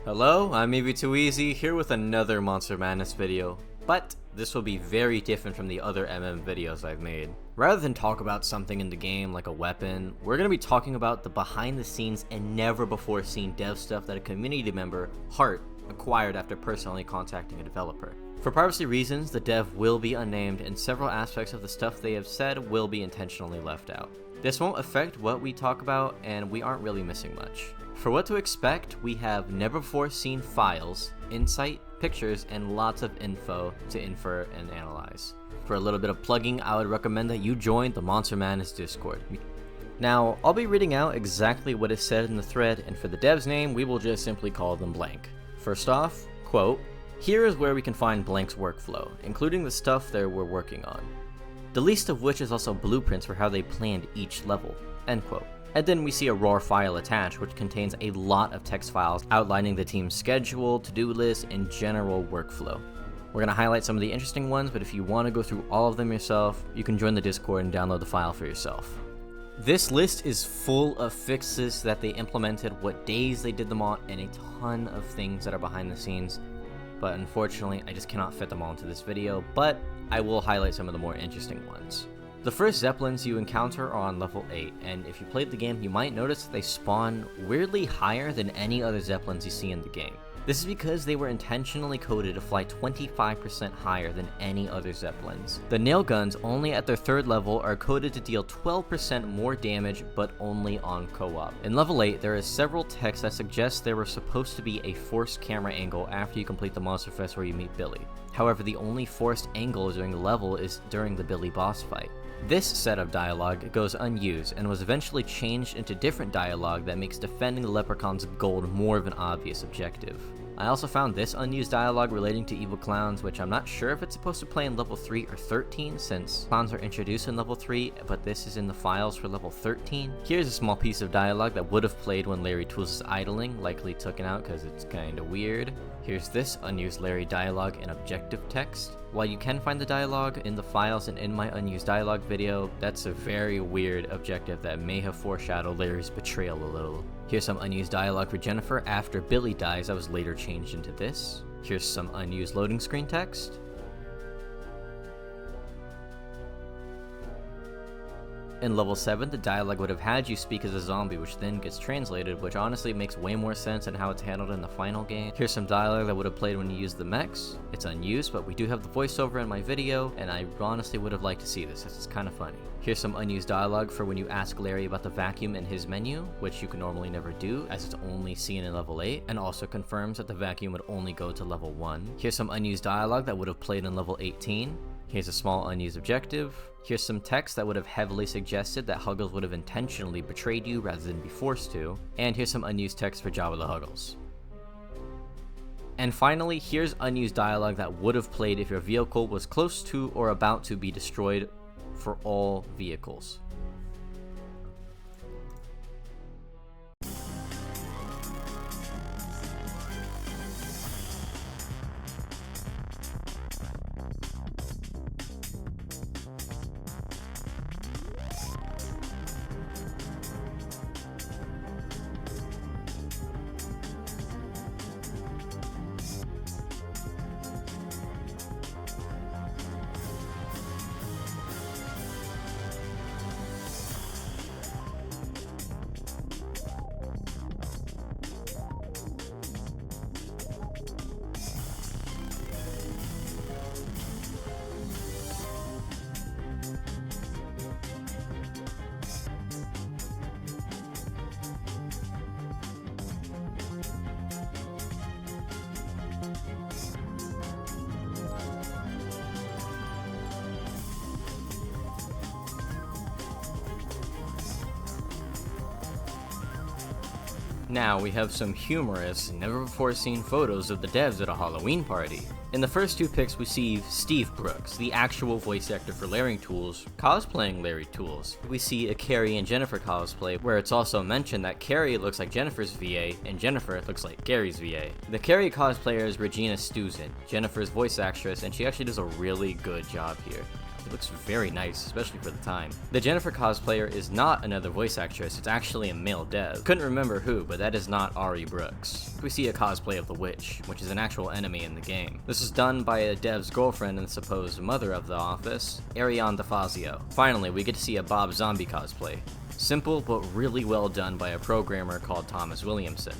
Hello, I'm EV2Easy here with another Monster Madness video, but this will be very different from the other videos I've made. Rather than talk about something in the game like a weapon, we're going to be talking about the behind the scenes and never before seen dev stuff that a community member, Heart, acquired after personally contacting a developer. For privacy reasons, the dev will be unnamed and several aspects of the stuff they have said will be intentionally left out. This won't affect what we talk about and we aren't really missing much. For what to expect, we have never before seen files, insight, pictures, and lots of info to infer and analyze. For a little bit of plugging, I would recommend that you join the Monster Madness Discord. Now, I'll be reading out exactly what is said in the thread, and for the dev's name, we will just simply call them blank. First off, quote, "Here is where we can find blank's workflow, including the stuff they were working on. The least of which is also blueprints for how they planned each level," end quote. And then we see a RAR file attached, which contains a lot of text files outlining the team's schedule, to-do list, and general workflow. We're going to highlight some of the interesting ones, but if you want to go through all of them yourself, you can join the Discord and download the file for yourself. This list is full of fixes that they implemented, what days they did them on, and a ton of things that are behind the scenes. But unfortunately, I just cannot fit them all into this video, but I will highlight some of the more interesting ones. The first Zeppelins you encounter are on level 8, and if you played the game, you might notice that they spawn weirdly higher than any other Zeppelins you see in the game. This is because they were intentionally coded to fly 25% higher than any other Zeppelins. The nail guns, only at their 3rd level, are coded to deal 12% more damage, but only on co-op. In level 8, there is several texts that suggest there were supposed to be a forced camera angle after you complete the Monster Fest where you meet Billy. However, the only forced angle during the level is during the Billy boss fight. This set of dialogue goes unused and was eventually changed into different dialogue that makes defending the Leprechaun's gold more of an obvious objective. I also found this unused dialogue relating to evil clowns, which I'm not sure if it's supposed to play in level 3 or 13 since clowns are introduced in level 3, but this is in the files for level 13. Here's a small piece of dialogue that would have played when Larry Tools is idling, likely taken out because it's kinda weird. Here's this unused Larry dialogue in objective text. While you can find the dialogue in the files and in my unused dialogue video, that's a very weird objective that may have foreshadowed Larry's betrayal a little. Here's some unused dialogue for Jennifer after Billy dies that was later changed into this. Here's some unused loading screen text. In level 7, the dialogue would have had you speak as a zombie, which then gets translated, which honestly makes way more sense than how it's handled in the final game. Here's some dialogue that would have played when you use the mechs. It's unused, but we do have the voiceover in my video, and I honestly would have liked to see this, it's kind of funny. Here's some unused dialogue for when you ask Larry about the vacuum in his menu, which you can normally never do, as it's only seen in level 8, and also confirms that the vacuum would only go to level 1. Here's some unused dialogue that would have played in level 18. Here's a small unused objective. Here's some text that would have heavily suggested that Huggles would have intentionally betrayed you rather than be forced to. And here's some unused text for Jabba the Huggles. And finally, here's unused dialogue that would have played if your vehicle was close to or about to be destroyed for all vehicles. Now we have some humorous, never before seen photos of the devs at a Halloween party. In the first 2 pics we see Steve Brooks, the actual voice actor for Larry Tools, cosplaying Larry Tools. We see a Carrie and Jennifer cosplay, where it's also mentioned that Carrie looks like Jennifer's VA and Jennifer looks like Gary's VA. The Carrie cosplayer is Regina Stuzin, Jennifer's voice actress, and she actually does a really good job here. He looks very nice, especially for the time. The Jennifer cosplayer is not another voice actress, it's actually a male dev. Couldn't remember who, but that is not Ari Brooks. We see a cosplay of the Witch, which is an actual enemy in the game. This is done by a dev's girlfriend and supposed mother of the office, Ariane DeFazio. Finally, we get to see a Bob Zombie cosplay. Simple, but really well done by a programmer called Thomas Williamson.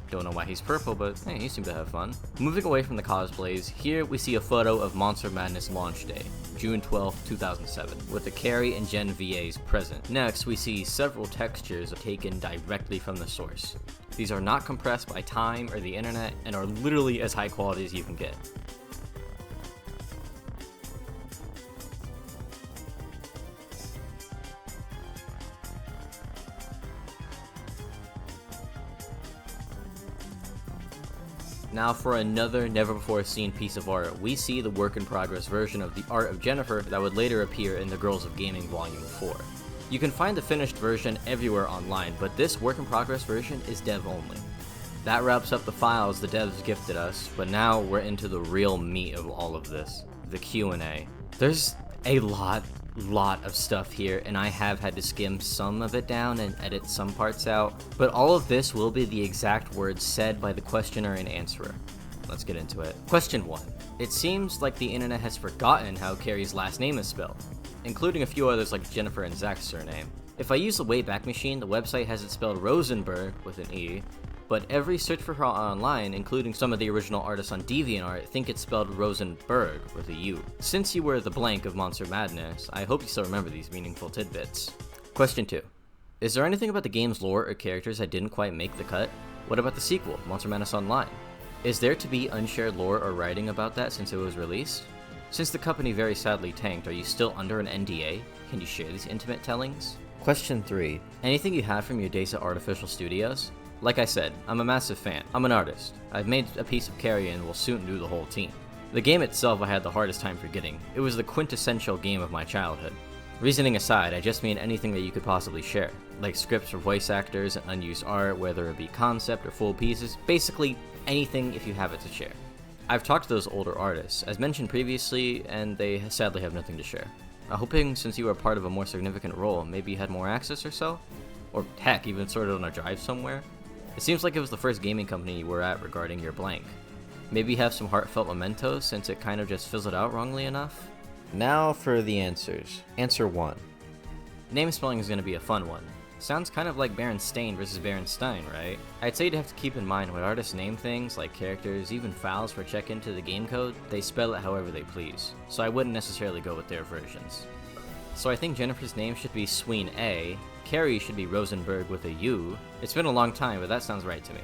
Don't know why he's purple, but hey, he seemed to have fun. Moving away from the cosplays, here we see a photo of Monster Madness launch day, June 12, 2007, with the Carrie and Gen VAs present. Next, we see several textures taken directly from the source. These are not compressed by time or the internet and are literally as high quality as you can get. Now for another never-before-seen piece of art, we see the work-in-progress version of the art of Jennifer that would later appear in the Girls of Gaming Volume 4. You can find the finished version everywhere online, but this work-in-progress version is dev only. That wraps up the files the devs gifted us, but now we're into the real meat of all of this, the Q&A. There's a lot of stuff here, and I have had to skim some of it down and edit some parts out, but all of this will be the exact words said by the questioner and answerer. Let's get into it. Question 1. It seems like the internet has forgotten how Carrie's last name is spelled, including a few others like Jennifer and Zach's surname. If I use the Wayback Machine, the website has it spelled Rosenberg with an E, but every search for her online, including some of the original artists on DeviantArt, think it's spelled Rosenberg with a U. Since you were the blank of Monster Madness, I hope you still remember these meaningful tidbits. Question 2. Is there anything about the game's lore or characters that didn't quite make the cut? What about the sequel, Monster Madness Online? Is there to be unshared lore or writing about that since it was released? Since the company very sadly tanked, are you still under an NDA? Can you share these intimate tellings? Question 3. Anything you have from your days at Artificial Studios? Like I said, I'm a massive fan. I'm an artist. I've made a piece of Carrie and will soon do the whole team. The game itself I had the hardest time forgetting. It was the quintessential game of my childhood. Reasoning aside, I just mean anything that you could possibly share, like scripts for voice actors and unused art, whether it be concept or full pieces, basically anything if you have it to share. I've talked to those older artists, as mentioned previously, and they sadly have nothing to share. I'm hoping since you were part of a more significant role, maybe you had more access or so? Or heck, even sorted on a drive somewhere? It seems like it was the first gaming company you were at regarding your blank. Maybe have some heartfelt mementos since it kind of just fizzled out wrongly enough? Now for the answers. Answer 1. Name spelling is going to be a fun one. Sounds kind of like Berenstain versus Berenstein, right? I'd say you'd have to keep in mind when artists name things like characters, even files for check into the game code, they spell it however they please, so I wouldn't necessarily go with their versions. So I think Jennifer's name should be Sween A, Carrie should be Rosenberg with a U. It's been a long time, but that sounds right to me.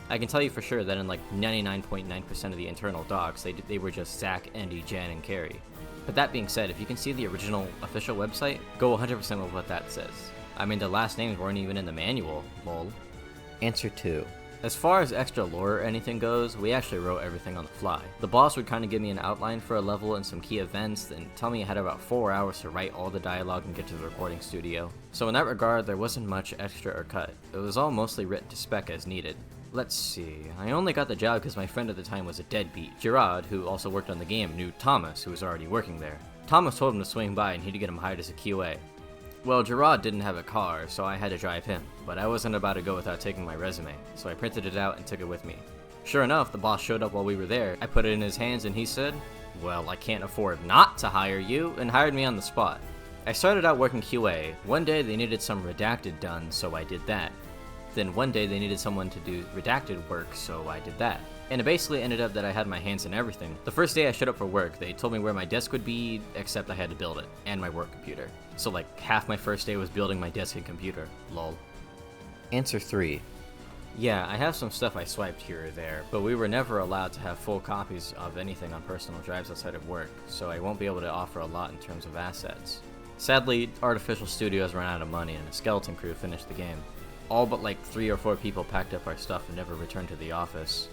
I can tell you for sure that in like 99.9% of the internal docs, they were just Zach, Andy, Jan, and Carrie. But that being said, if you can see the original official website, go 100% with what that says. I mean, the last names weren't even in the manual, lol. Answer 2. As far as extra lore or anything goes, we actually wrote everything on the fly. The boss would kind of give me an outline for a level and some key events, then tell me I had about 4 hours to write all the dialogue and get to the recording studio. So in that regard, there wasn't much extra or cut. It was all mostly written to spec as needed. Let's see, I only got the job because my friend at the time was a deadbeat. Gerard, who also worked on the game, knew Thomas, who was already working there. Thomas told him to swing by and he'd get him hired as a QA. Well, Gerard didn't have a car, so I had to drive him, but I wasn't about to go without taking my resume, so I printed it out and took it with me. Sure enough, the boss showed up while we were there. I put it in his hands and he said, "Well, I can't afford not to hire you," and hired me on the spot. I started out working QA. One day they needed some redacted done, so I did that. Then one day they needed someone to do redacted work, so I did that. And it basically ended up that I had my hands in everything. The first day I showed up for work, they told me where my desk would be, except I had to build it, and my work computer. So like half my first day was building my desk and computer, lol. Answer 3. Yeah, I have some stuff I swiped here or there, but we were never allowed to have full copies of anything on personal drives outside of work, so I won't be able to offer a lot in terms of assets. Sadly, Artificial Studios ran out of money and a skeleton crew finished the game. All but like 3 or 4 people packed up our stuff and never returned to the office.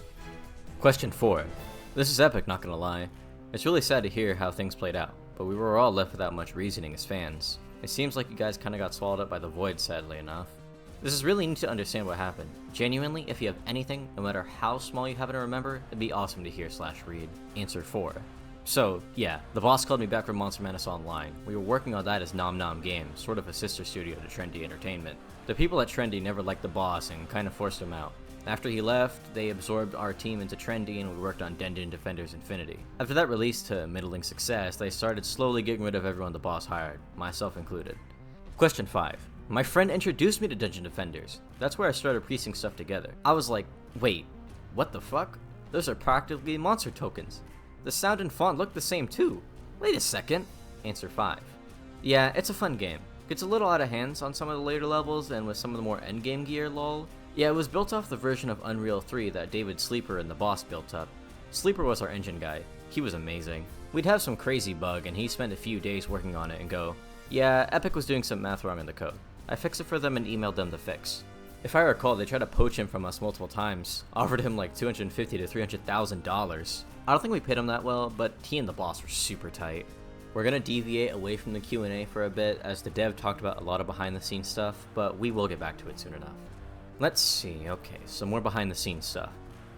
Question 4. This is epic, not gonna lie. It's really sad to hear how things played out, but we were all left without much reasoning as fans. It seems like you guys kinda got swallowed up by the void, sadly enough. This is really neat to understand what happened. Genuinely, if you have anything, no matter how small you happen to remember, it'd be awesome to hear/read. Answer 4. So, yeah, the boss called me back from Monster Madness Online. We were working on that as Nom Nom Games, sort of a sister studio to Trendy Entertainment. The people at Trendy never liked the boss and kind of forced him out. After he left, they absorbed our team into Trendy and we worked on Dungeon Defenders Infinity. After that release to middling success, they started slowly getting rid of everyone the boss hired, myself included. Question 5. My friend introduced me to Dungeon Defenders. That's where I started piecing stuff together. I was like, wait, what the fuck? Those are practically monster tokens. The sound and font look the same too. Wait a second. Answer 5. Yeah, it's a fun game. Gets a little out of hands on some of the later levels and with some of the more endgame gear, lol. Yeah, it was built off the version of Unreal 3 that David Sleeper and the boss built up. Sleeper was our engine guy. He was amazing. We'd have some crazy bug and he spent a few days working on it and go, yeah, Epic was doing some math wrong in the code. I fixed it for them and emailed them the fix. If I recall, they tried to poach him from us multiple times, offered him like $250,000 to $300,000. I don't think we paid him that well, but he and the boss were super tight. We're gonna deviate away from the Q&A for a bit, as the dev talked about a lot of behind the scenes stuff, but we will get back to it soon enough. Let's see, okay, some more behind the scenes stuff.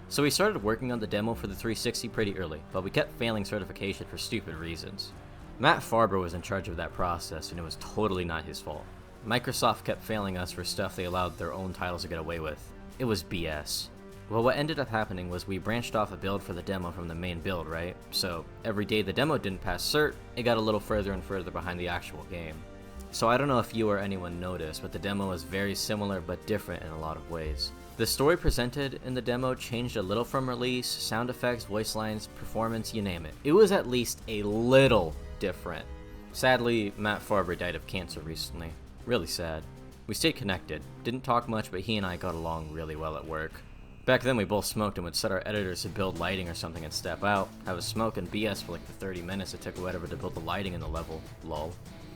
So we started working on the demo for the 360 pretty early, but we kept failing certification for stupid reasons. Matt Farber was in charge of that process, and it was totally not his fault. Microsoft kept failing us for stuff they allowed their own titles to get away with. It was BS. Well, what ended up happening was we branched off a build for the demo from the main build, right? So every day the demo didn't pass cert, it got a little further and further behind the actual game. So I don't know if you or anyone noticed, but the demo was very similar but different in a lot of ways. The story presented in the demo changed a little from release, sound effects, voice lines, performance, you name it. It was at least a little different. Sadly, Matt Farber died of cancer recently. Really sad. We stayed connected, didn't talk much, but he and I got along really well at work. Back then we both smoked and would set our editors to build lighting or something and step out, have a smoke and BS for like the 30 minutes it took whatever to build the lighting in the level, lol.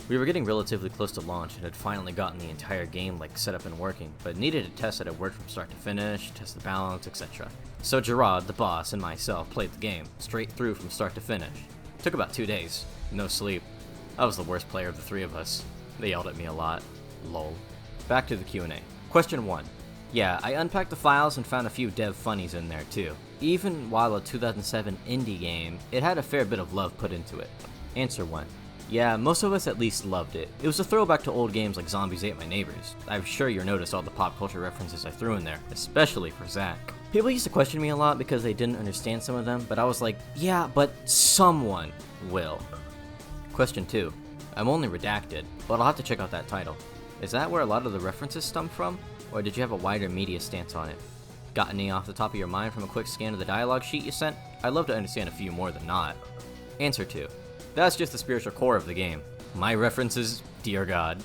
We were getting relatively close to launch and had finally gotten the entire game like set up and working, but needed to test that it worked from start to finish, test the balance, etc. So Gerard, the boss, and myself played the game, straight through from start to finish. Took about 2 days, no sleep. I was the worst player of the three of us. They yelled at me a lot, lol. Back to the Q&A. Question 1. Yeah, I unpacked the files and found a few dev funnies in there too. Even while a 2007 indie game, it had a fair bit of love put into it. Answer 1. Yeah, most of us at least loved it. It was a throwback to old games like Zombies Ate My Neighbors. I'm sure you noticed all the pop culture references I threw in there, especially for Zach. People used to question me a lot because they didn't understand some of them, but I was like, yeah, but someone will. Question 2. I'm only redacted, but I'll have to check out that title. Is that where a lot of the references stem from? Or did you have a wider media stance on it? Got any off the top of your mind from a quick scan of the dialogue sheet you sent? I'd love to understand a few more than not. Answer 2. That's just the spiritual core of the game. My references, dear God.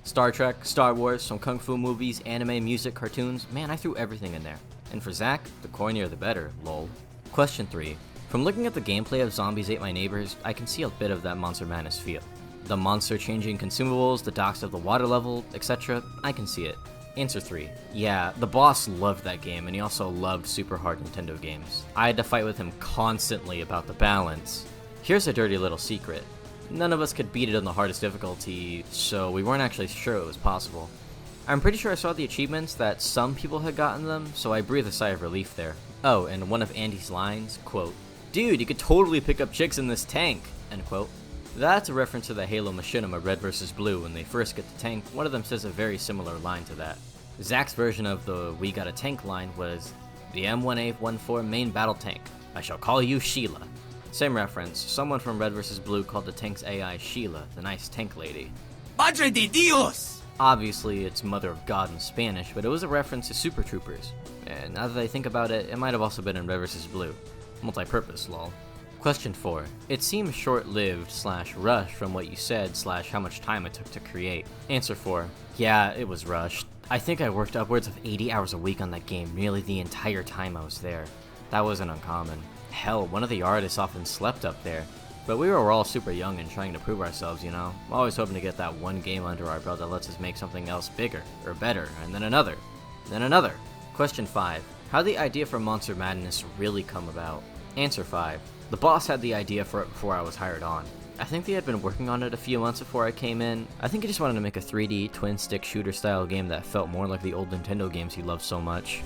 Star Trek, Star Wars, some kung fu movies, anime, music, cartoons, man, I threw everything in there. And for Zach, the cornier the better, lol. Question 3. From looking at the gameplay of Zombies Ate My Neighbors, I can see a bit of that Monster Madness feel. The monster changing consumables, the docks of the water level, etc., I can see it. Answer 3. Yeah, the boss loved that game and he also loved super hard Nintendo games. I had to fight with him constantly about the balance. Here's a dirty little secret. None of us could beat it on the hardest difficulty, so we weren't actually sure it was possible. I'm pretty sure I saw the achievements that some people had gotten them, so I breathed a sigh of relief there. Oh, and one of Andy's lines, quote, "Dude, you could totally pick up chicks in this tank," end quote. That's a reference to the Halo Machinima Red vs. Blue. When they first get the tank, one of them says a very similar line to that. Zach's version of the "we got a tank" line was, "The M1814 main battle tank. I shall call you Sheila." Same reference, someone from Red vs. Blue called the tank's AI Sheila, the nice tank lady. Padre de Dios! Obviously, it's Mother of God in Spanish, but it was a reference to Super Troopers. And now that I think about it, it might have also been in Red vs. Blue. Multi-purpose, lol. Question 4. It seems short-lived / rushed from what you said / how much time it took to create. Answer 4. Yeah, it was rushed. I think I worked upwards of 80 hours a week on that game nearly the entire time I was there. That wasn't uncommon. Hell, one of the artists often slept up there. But we were all super young and trying to prove ourselves, you know? Always hoping to get that one game under our belt that lets us make something else bigger, or better, and then another, then another. Question 5. How'd the idea for Monster Madness really come about? Answer 5. The boss had the idea for it before I was hired on. I think they had been working on it a few months before I came in. I think he just wanted to make a 3D twin-stick shooter style game that felt more like the old Nintendo games he loved so much.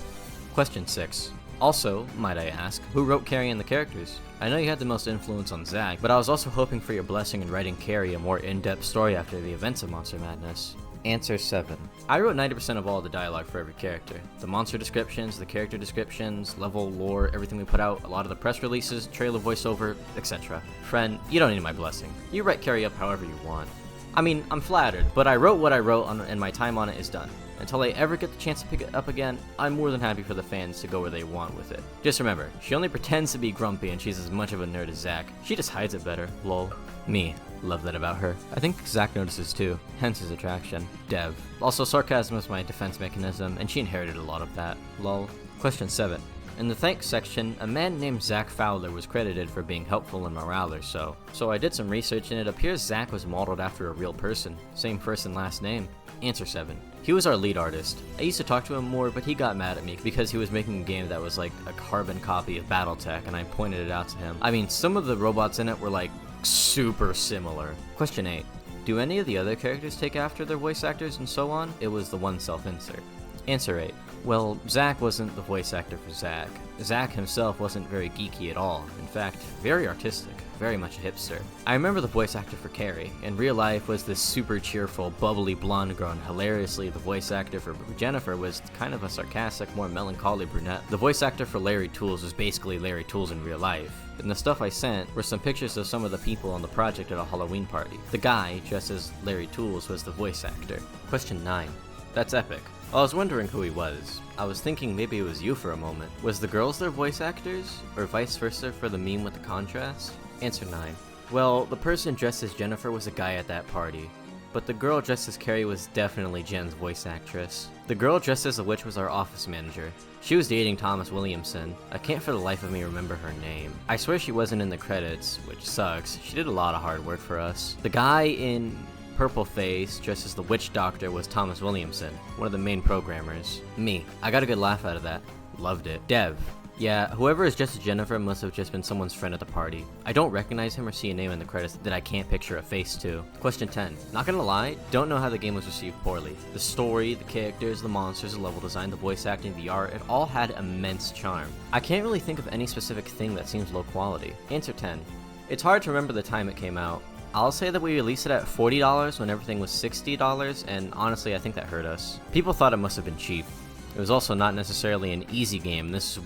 Question 6. Also, might I ask, who wrote Carrie and the characters? I know you had the most influence on Zack, but I was also hoping for your blessing in writing Carrie a more in-depth story after the events of Monster Madness. Answer 7. I wrote 90% of all the dialogue for every character. The monster descriptions, the character descriptions, level, lore, everything we put out, a lot of the press releases, trailer voiceover, etc. Friend, you don't need my blessing. You write Carrie up however you want. I mean, I'm flattered, but I wrote what I wrote and my time on it is done. Until I ever get the chance to pick it up again, I'm more than happy for the fans to go where they want with it. Just remember, she only pretends to be grumpy and she's as much of a nerd as Zack. She just hides it better, lol. Me. Love that about her. I think Zack notices too, hence his attraction. Dev. Also, sarcasm is my defense mechanism, and she inherited a lot of that, lol. Question 7. In the thanks section, a man named Zack Fowler was credited for being helpful in morale or so. So I did some research and it appears Zack was modeled after a real person. Same first and last name. Answer 7. He was our lead artist. I used to talk to him more, but he got mad at me because he was making a game that was like a carbon copy of Battletech, and I pointed it out to him. I mean, some of the robots in it were like super similar. Question 8. Do any of the other characters take after their voice actors and so on? It was the one self-insert. Answer 8. Well, Zack wasn't the voice actor for Zack. Zack himself wasn't very geeky at all. In fact, very artistic. Very much a hipster. I remember the voice actor for Carrie. In real life was this super cheerful, bubbly blonde girl, and hilariously the voice actor for Jennifer was kind of a sarcastic, more melancholy brunette. The voice actor for Larry Tools was basically Larry Tools in real life. And the stuff I sent were some pictures of some of the people on the project at a Halloween party. The guy, dressed as Larry Tools, was the voice actor. Question 9. That's epic. I was wondering who he was. I was thinking maybe it was you for a moment. Was the girls their voice actors? Or vice versa for the meme with the contrast? Answer 9. Well, the person dressed as Jennifer was a guy at that party. But the girl dressed as Carrie was definitely Jen's voice actress. The girl dressed as the witch was our office manager. She was dating Thomas Williamson. I can't for the life of me remember her name. I swear she wasn't in the credits, which sucks. She did a lot of hard work for us. The guy in purple face dressed as the witch doctor was Thomas Williamson, one of the main programmers. Me. I got a good laugh out of that. Loved it. Dev. Yeah, whoever is dressed as Jennifer must have just been someone's friend at the party. I don't recognize him or see a name in the credits that I can't picture a face to. Question 10. Not gonna lie, don't know how the game was received poorly. The story, the characters, the monsters, the level design, the voice acting, the art, it all had immense charm. I can't really think of any specific thing that seems low quality. Answer 10. It's hard to remember the time it came out. I'll say that we released it at $40 when everything was $60, and honestly I think that hurt us. People thought it must have been cheap. It was also not necessarily an easy game. This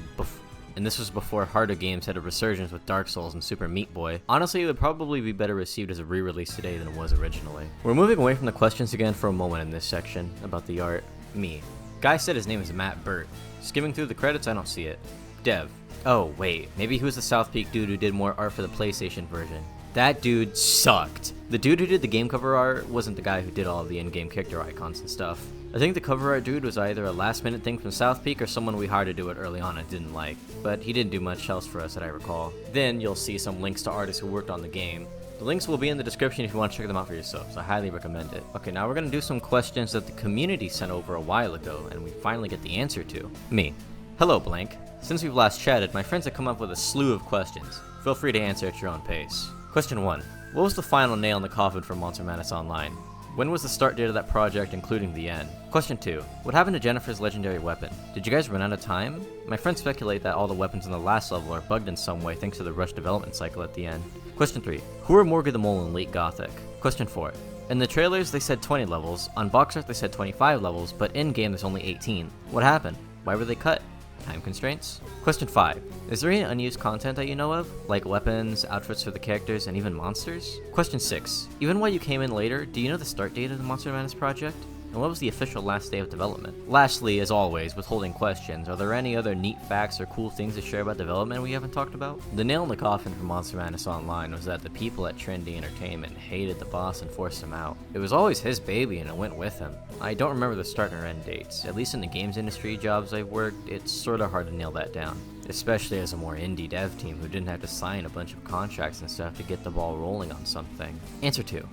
was before harder games had a resurgence with Dark Souls and Super Meat Boy. Honestly, it would probably be better received as a re-release today than it was originally. We're moving away from the questions again for a moment in this section about the art. Me. Guy said his name is Matt Burt. Skimming through the credits, I don't see it. Dev. Oh, wait. Maybe he was the South Peak dude who did more art for the PlayStation version. That dude sucked. The dude who did the game cover art wasn't the guy who did all of the in-game character icons and stuff. I think the cover art dude was either a last minute thing from South Peak or someone we hired to do it early on and didn't like, but he didn't do much else for us that I recall. Then you'll see some links to artists who worked on the game. The links will be in the description if you want to check them out for yourselves. I highly recommend it. Okay, now we're going to do some questions that the community sent over a while ago and we finally get the answer to. Me. Hello, blank. Since we've last chatted, my friends have come up with a slew of questions. Feel free to answer at your own pace. Question 1. What was the final nail in the coffin for Monster Madness Online? When was the start date of that project, including the end? Question 2. What happened to Jennifer's legendary weapon? Did you guys run out of time? My friends speculate that all the weapons in the last level are bugged in some way thanks to the rushed development cycle at the end. Question 3. Who are Morgan the Mole in Late Gothic? Question 4. In the trailers they said 20 levels, on box art they said 25 levels, but in-game there's only 18. What happened? Why were they cut? Time constraints? Question 5. Is there any unused content that you know of? Like weapons, outfits for the characters, and even monsters? Question 6. Even while you came in later, do you know the start date of the Monster Madness project? And what was the official last day of development? Lastly, as always, withholding questions, are there any other neat facts or cool things to share about development we haven't talked about? The nail in the coffin for Monster Madness Online was that the people at Trendy Entertainment hated the boss and forced him out. It was always his baby and it went with him. I don't remember the start or end dates. At least in the games industry jobs I've worked, it's sorta hard to nail that down. Especially as a more indie dev team who didn't have to sign a bunch of contracts and stuff to get the ball rolling on something. Answer 2.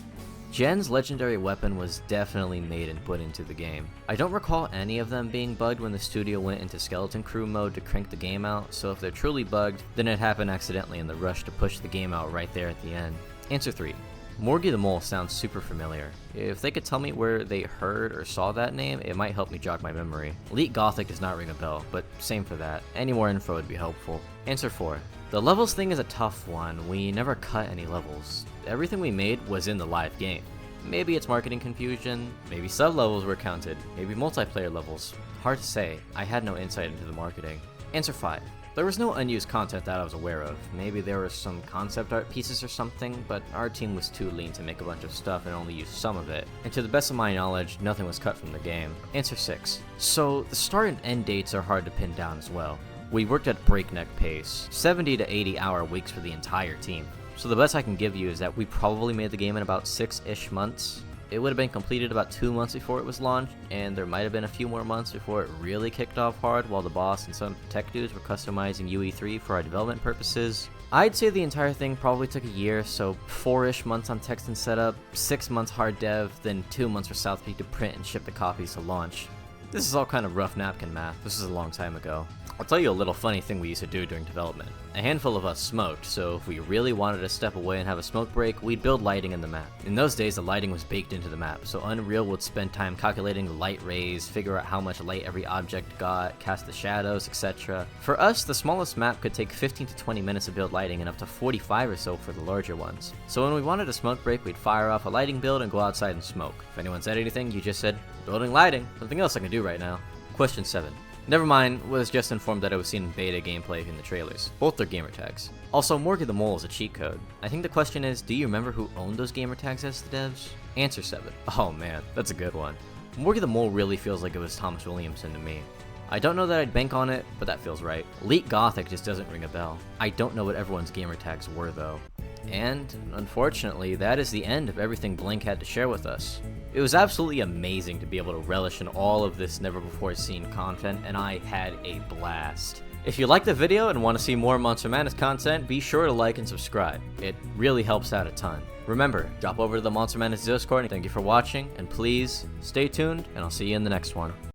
Jen's legendary weapon was definitely made and put into the game. I don't recall any of them being bugged when the studio went into skeleton crew mode to crank the game out, so if they're truly bugged, then it happened accidentally in the rush to push the game out right there at the end. Answer 3. Morgy the Mole sounds super familiar. If they could tell me where they heard or saw that name, it might help me jog my memory. Elite Gothic does not ring a bell, but same for that. Any more info would be helpful. Answer 4. The levels thing is a tough one. We never cut any levels. Everything we made was in the live game. Maybe it's marketing confusion, maybe sub-levels were counted, maybe multiplayer levels. Hard to say, I had no insight into the marketing. Answer 5. There was no unused content that I was aware of. Maybe there were some concept art pieces or something, but our team was too lean to make a bunch of stuff and only use some of it. And to the best of my knowledge, nothing was cut from the game. Answer 6. So, the start and end dates are hard to pin down as well. We worked at breakneck pace, 70 to 80 hour weeks for the entire team. So the best I can give you is that we probably made the game in about 6-ish months. It would have been completed about 2 months before it was launched, and there might have been a few more months before it really kicked off hard while the boss and some tech dudes were customizing UE3 for our development purposes. I'd say the entire thing probably took a year, so 4-ish months on text and setup, 6 months hard dev, then 2 months for South Peak to print and ship the copies to launch. This is all kind of rough napkin math. This is a long time ago. I'll tell you a little funny thing we used to do during development. A handful of us smoked, so if we really wanted to step away and have a smoke break, we'd build lighting in the map. In those days, the lighting was baked into the map, so Unreal would spend time calculating the light rays, figure out how much light every object got, cast the shadows, etc. For us, the smallest map could take 15 to 20 minutes to build lighting and up to 45 or so for the larger ones. So when we wanted a smoke break, we'd fire off a lighting build and go outside and smoke. If anyone said anything, you just said, "Building lighting, something else I can do right now." Question 7. Never mind, was just informed that I was seeing beta gameplay in the trailers. Both their gamer tags. Also, Morgy the Mole is a cheat code. I think the question is, do you remember who owned those gamer tags as the devs? Answer 7. Oh man, that's a good one. Morgy the Mole really feels like it was Thomas Williamson to me. I don't know that I'd bank on it, but that feels right. Elite Gothic just doesn't ring a bell. I don't know what everyone's gamer tags were though. And, unfortunately, that is the end of everything Blink had to share with us. It was absolutely amazing to be able to relish in all of this never-before-seen content, and I had a blast. If you liked the video and want to see more Monster Madness content, be sure to like and subscribe. It really helps out a ton. Remember, drop over to the Monster Madness Discord, and thank you for watching, and please, stay tuned, and I'll see you in the next one.